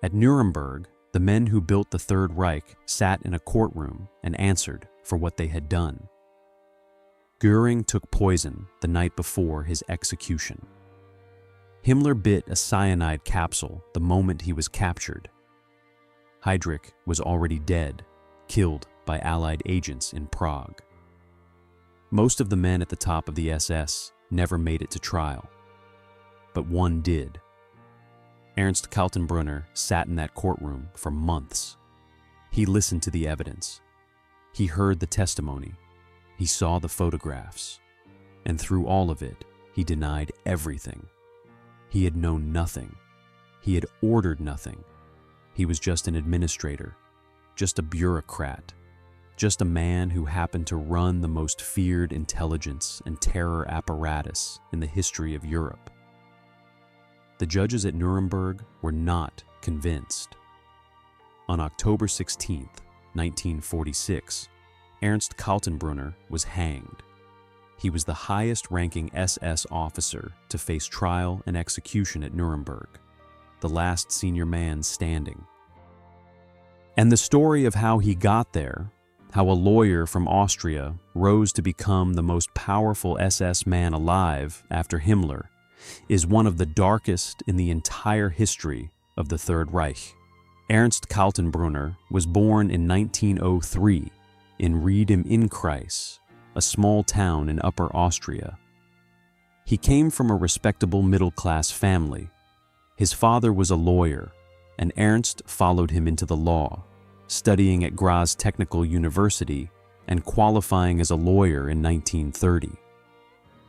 At Nuremberg, the men who built the Third Reich sat in a courtroom and answered for what they had done. Göring took poison the night before his execution. Himmler bit a cyanide capsule the moment he was captured. Heydrich was already dead, killed by Allied agents in Prague. Most of the men at the top of the SS never made it to trial, but one did. Ernst Kaltenbrunner sat in that courtroom for months. He listened to the evidence. He heard the testimony. He saw the photographs. And through all of it, he denied everything. He had known nothing. He had ordered nothing. He was just an administrator, just a bureaucrat, just a man who happened to run the most feared intelligence and terror apparatus in the history of Europe. The judges at Nuremberg were not convinced. On October 16, 1946, Ernst Kaltenbrunner was hanged. He was the highest-ranking SS officer to face trial and execution at Nuremberg, the last senior man standing. And the story of how he got there, how a lawyer from Austria rose to become the most powerful SS man alive after Himmler, is one of the darkest in the entire history of the Third Reich. Ernst Kaltenbrunner was born in 1903 in Ried im Innkreis, a small town in Upper Austria. He came from a respectable middle-class family. His father was a lawyer, and Ernst followed him into the law, studying at Graz Technical University and qualifying as a lawyer in 1930.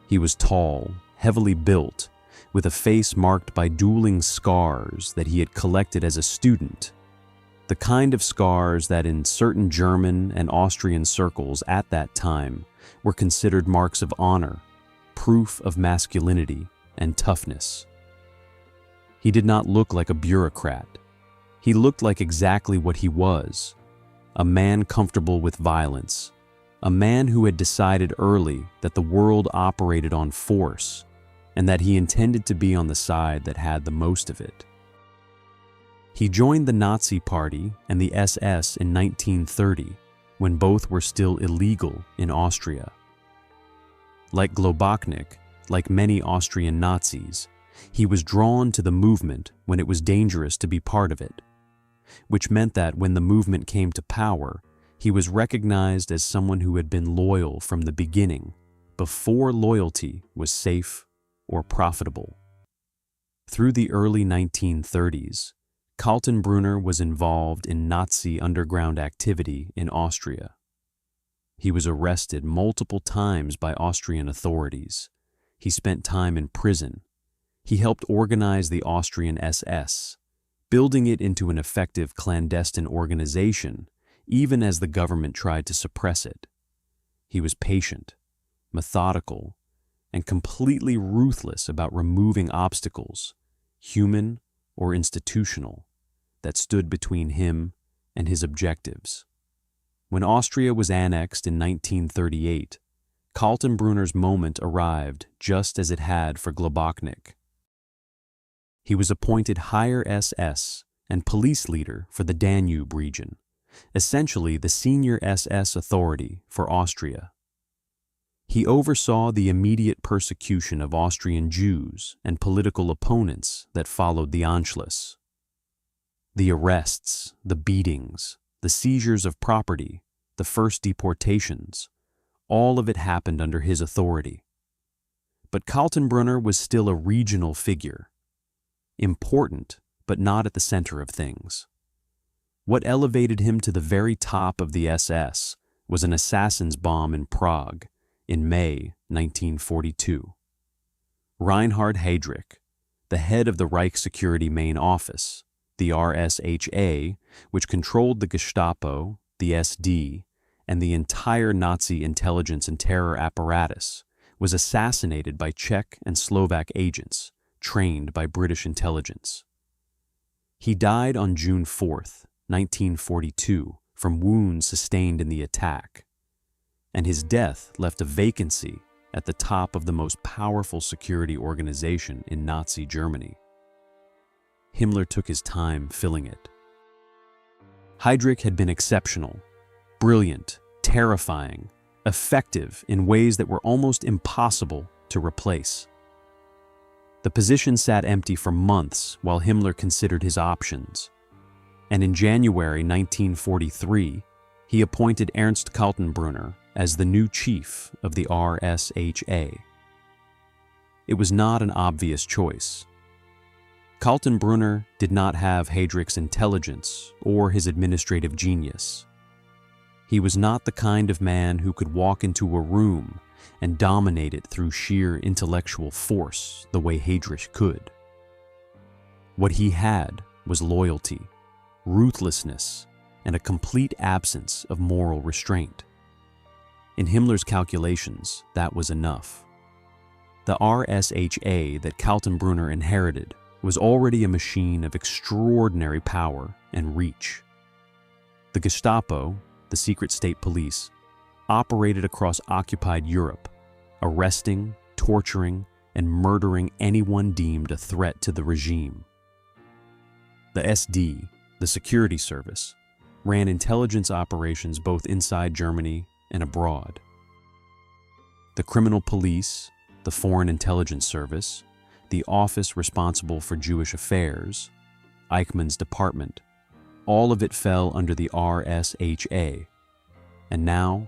He was tall, heavily built, with a face marked by dueling scars that he had collected as a student, the kind of scars that in certain German and Austrian circles at that time were considered marks of honor, proof of masculinity and toughness. He did not look like a bureaucrat. He looked like exactly what he was, a man comfortable with violence, a man who had decided early that the world operated on force and that he intended to be on the side that had the most of it. He joined the Nazi Party and the SS in 1930, when both were still illegal in Austria. Like Globoknik, like many Austrian Nazis, he was drawn to the movement when it was dangerous to be part of it, which meant that when the movement came to power, he was recognized as someone who had been loyal from the beginning, before loyalty was safe or profitable. Through the early 1930s, Kaltenbrunner was involved in Nazi underground activity in Austria. He was arrested multiple times by Austrian authorities. He spent time in prison. He helped organize the Austrian SS, building it into an effective clandestine organization, even as the government tried to suppress it. He was patient, methodical, and completely ruthless about removing obstacles, human or institutional, that stood between him and his objectives. When Austria was annexed in 1938, Kaltenbrunner's moment arrived just as it had for Globoknik. He was appointed higher SS and police leader for the Danube region, essentially the senior SS authority for Austria. He oversaw the immediate persecution of Austrian Jews and political opponents that followed the Anschluss. The arrests, the beatings, the seizures of property, the first deportations, all of it happened under his authority. But Kaltenbrunner was still a regional figure, important but not at the center of things. What elevated him to the very top of the SS was an assassin's bomb in Prague in May 1942. Reinhard Heydrich, the head of the Reich Security Main Office, the RSHA, which controlled the Gestapo, the SD, and the entire Nazi intelligence and terror apparatus, was assassinated by Czech and Slovak agents trained by British intelligence. He died on June 4, 1942, from wounds sustained in the attack, and his death left a vacancy at the top of the most powerful security organization in Nazi Germany. Himmler took his time filling it. Heydrich had been exceptional, brilliant, terrifying, effective in ways that were almost impossible to replace. The position sat empty for months while Himmler considered his options, and in January 1943, he appointed Ernst Kaltenbrunner as the new chief of the RSHA. It was not an obvious choice. Kaltenbrunner did not have Heydrich's intelligence or his administrative genius. He was not the kind of man who could walk into a room and dominate it through sheer intellectual force the way Heydrich could. What he had was loyalty, ruthlessness, and a complete absence of moral restraint. In Himmler's calculations, that was enough. The RSHA that Kaltenbrunner inherited was already a machine of extraordinary power and reach. The Gestapo, the secret state police, operated across occupied Europe, arresting, torturing, and murdering anyone deemed a threat to the regime. The SD, the security service, ran intelligence operations both inside Germany and abroad. The criminal police, the Foreign Intelligence Service, the office responsible for Jewish affairs, Eichmann's department, all of it fell under the RSHA, and now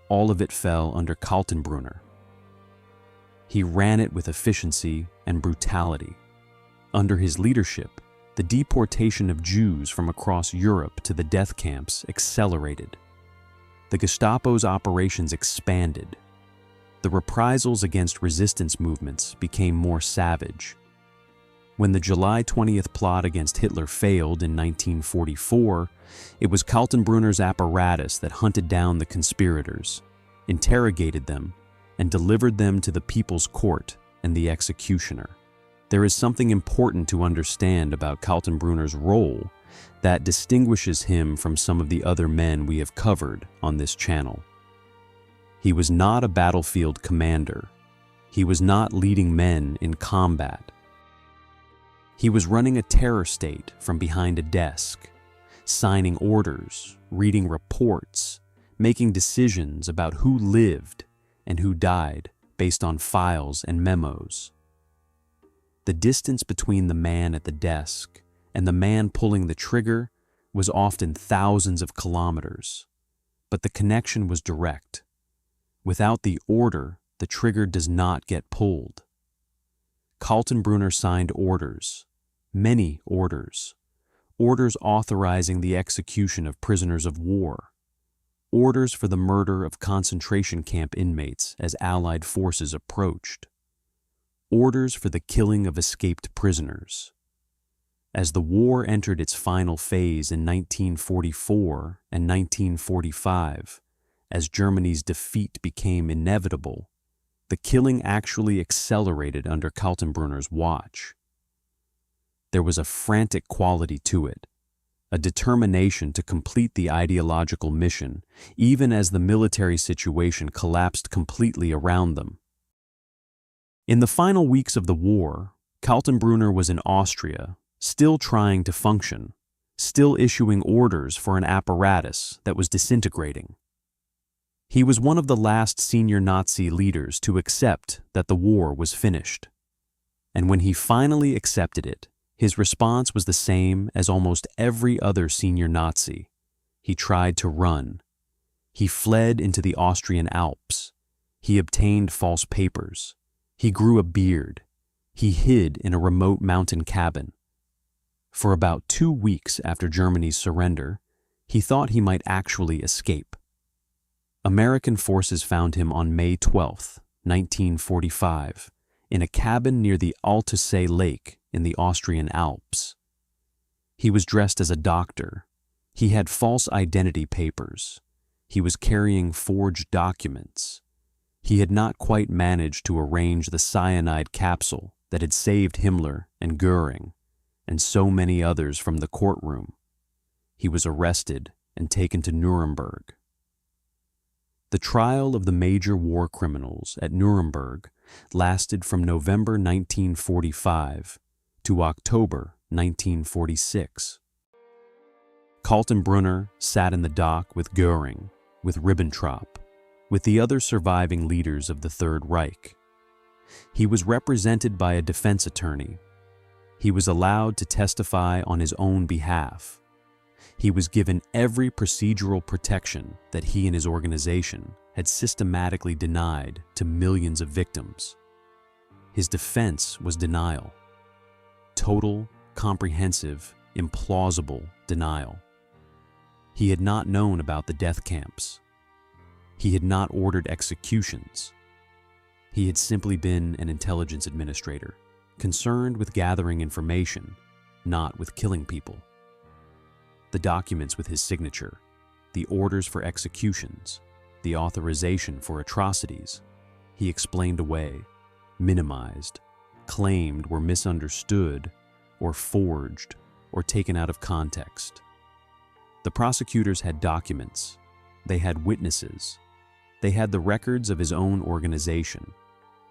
all of it fell under Kaltenbrunner. He ran it with efficiency and brutality. Under his leadership, the deportation of Jews from across Europe to the death camps accelerated. The Gestapo's operations expanded. The reprisals against resistance movements became more savage. When the July 20th plot against Hitler failed in 1944, it was Kaltenbrunner's apparatus that hunted down the conspirators, interrogated them, and delivered them to the People's Court and the executioner. There is something important to understand about Kaltenbrunner's role that distinguishes him from some of the other men we have covered on this channel. He was not a battlefield commander. He was not leading men in combat. He was running a terror state from behind a desk, signing orders, reading reports, making decisions about who lived and who died based on files and memos. The distance between the man at the desk and the man pulling the trigger was often thousands of kilometers, but the connection was direct. Without the order, the trigger does not get pulled. Kaltenbrunner signed orders, many orders, orders authorizing the execution of prisoners of war, orders for the murder of concentration camp inmates as Allied forces approached, orders for the killing of escaped prisoners. As the war entered its final phase in 1944 and 1945, as Germany's defeat became inevitable, the killing actually accelerated under Kaltenbrunner's watch. There was a frantic quality to it, a determination to complete the ideological mission, even as the military situation collapsed completely around them. In the final weeks of the war, Kaltenbrunner was in Austria, still trying to function, still issuing orders for an apparatus that was disintegrating. He was one of the last senior Nazi leaders to accept that the war was finished. And when he finally accepted it, his response was the same as almost every other senior Nazi. He tried to run. He fled into the Austrian Alps. He obtained false papers. He grew a beard. He hid in a remote mountain cabin. For about 2 weeks after Germany's surrender, he thought he might actually escape. American forces found him on May 12, 1945, in a cabin near the Altusee Lake in the Austrian Alps. He was dressed as a doctor. He had false identity papers. He was carrying forged documents. He had not quite managed to arrange the cyanide capsule that had saved Himmler and Göring and so many others from the courtroom. He was arrested and taken to Nuremberg. The trial of the major war criminals at Nuremberg lasted from November 1945 to October 1946. Kaltenbrunner sat in the dock with Göring, with Ribbentrop, with the other surviving leaders of the Third Reich. He was represented by a defense attorney. He was allowed to testify on his own behalf. He was given every procedural protection that he and his organization had systematically denied to millions of victims. His defense was denial. Total, comprehensive, implausible denial. He had not known about the death camps. He had not ordered executions. He had simply been an intelligence administrator, concerned with gathering information, not with killing people. The documents with his signature, the orders for executions, the authorization for atrocities, he explained away, minimized, claimed were misunderstood or forged or taken out of context. The prosecutors had documents, they had witnesses, they had the records of his own organization,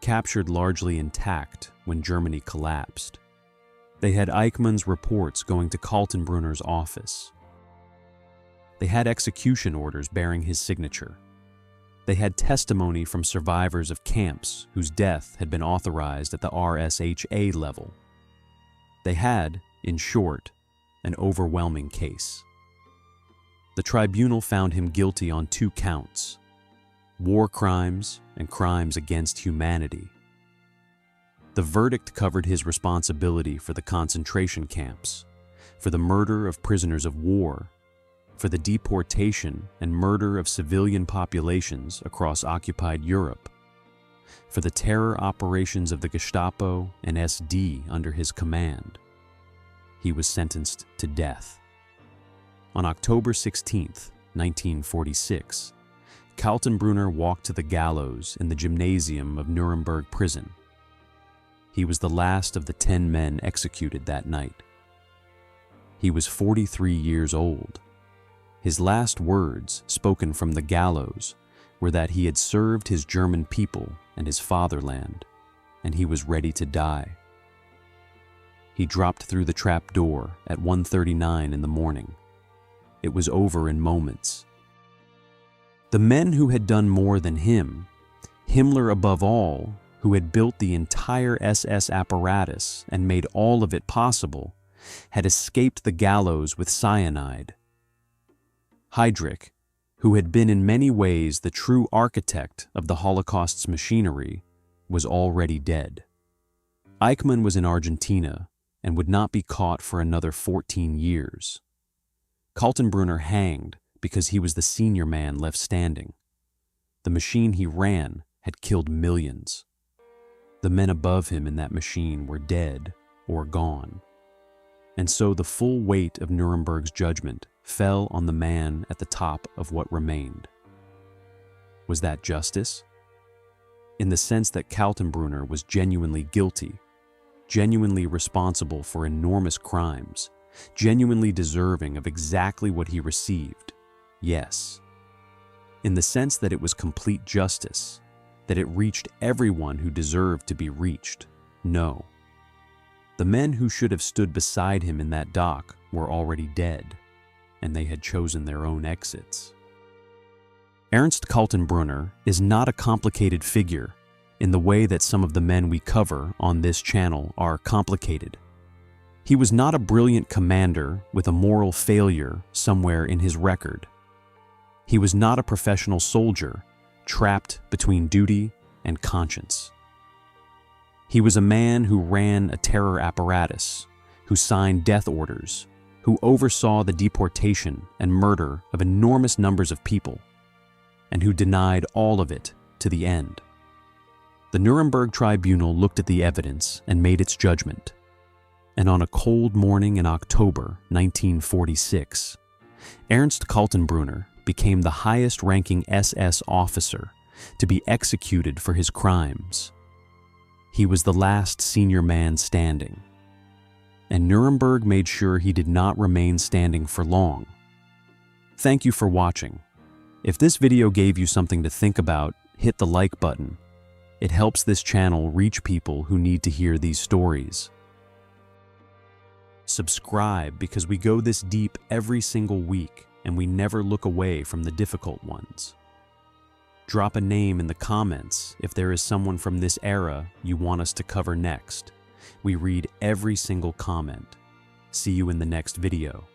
captured largely intact when Germany collapsed. They had Eichmann's reports going to Kaltenbrunner's office. They had execution orders bearing his signature. They had testimony from survivors of camps whose death had been authorized at the RSHA level. They had, in short, an overwhelming case. The tribunal found him guilty on 2 counts: war crimes and crimes against humanity. The verdict covered his responsibility for the concentration camps, for the murder of prisoners of war, for the deportation and murder of civilian populations across occupied Europe, for the terror operations of the Gestapo and SD under his command. He was sentenced to death. On October 16, 1946, Kaltenbrunner walked to the gallows in the gymnasium of Nuremberg prison. He was the last of the 10 men executed that night. He was 43 years old. His last words, spoken from the gallows, were that he had served his German people and his fatherland, and he was ready to die. He dropped through the trap door at 1:39 in the morning. It was over in moments. The men who had done more than him, Himmler above all, who had built the entire SS apparatus and made all of it possible, had escaped the gallows with cyanide. Heydrich, who had been in many ways the true architect of the Holocaust's machinery, was already dead. Eichmann was in Argentina and would not be caught for another 14 years. Kaltenbrunner hanged because he was the senior man left standing. The machine he ran had killed millions. The men above him in that machine were dead or gone. And so the full weight of Nuremberg's judgment fell on the man at the top of what remained. Was that justice? In the sense that Kaltenbrunner was genuinely guilty, genuinely responsible for enormous crimes, genuinely deserving of exactly what he received, yes. In the sense that it was complete justice, that it reached everyone who deserved to be reached, no. The men who should have stood beside him in that dock were already dead, and they had chosen their own exits. Ernst Kaltenbrunner is not a complicated figure in the way that some of the men we cover on this channel are complicated. He was not a brilliant commander with a moral failure somewhere in his record. He was not a professional soldier trapped between duty and conscience. He was a man who ran a terror apparatus, who signed death orders, who oversaw the deportation and murder of enormous numbers of people, and who denied all of it to the end. The Nuremberg tribunal looked at the evidence and made its judgment. And on a cold morning in October 1946, Ernst Kaltenbrunner became the highest-ranking SS officer to be executed for his crimes. He was the last senior man standing. And Nuremberg made sure he did not remain standing for long. Thank you for watching. If this video gave you something to think about, hit the like button. It helps this channel reach people who need to hear these stories. Subscribe because we go this deep every single week and we never look away from the difficult ones. Drop a name in the comments if there is someone from this era you want us to cover next. We read every single comment. See you in the next video.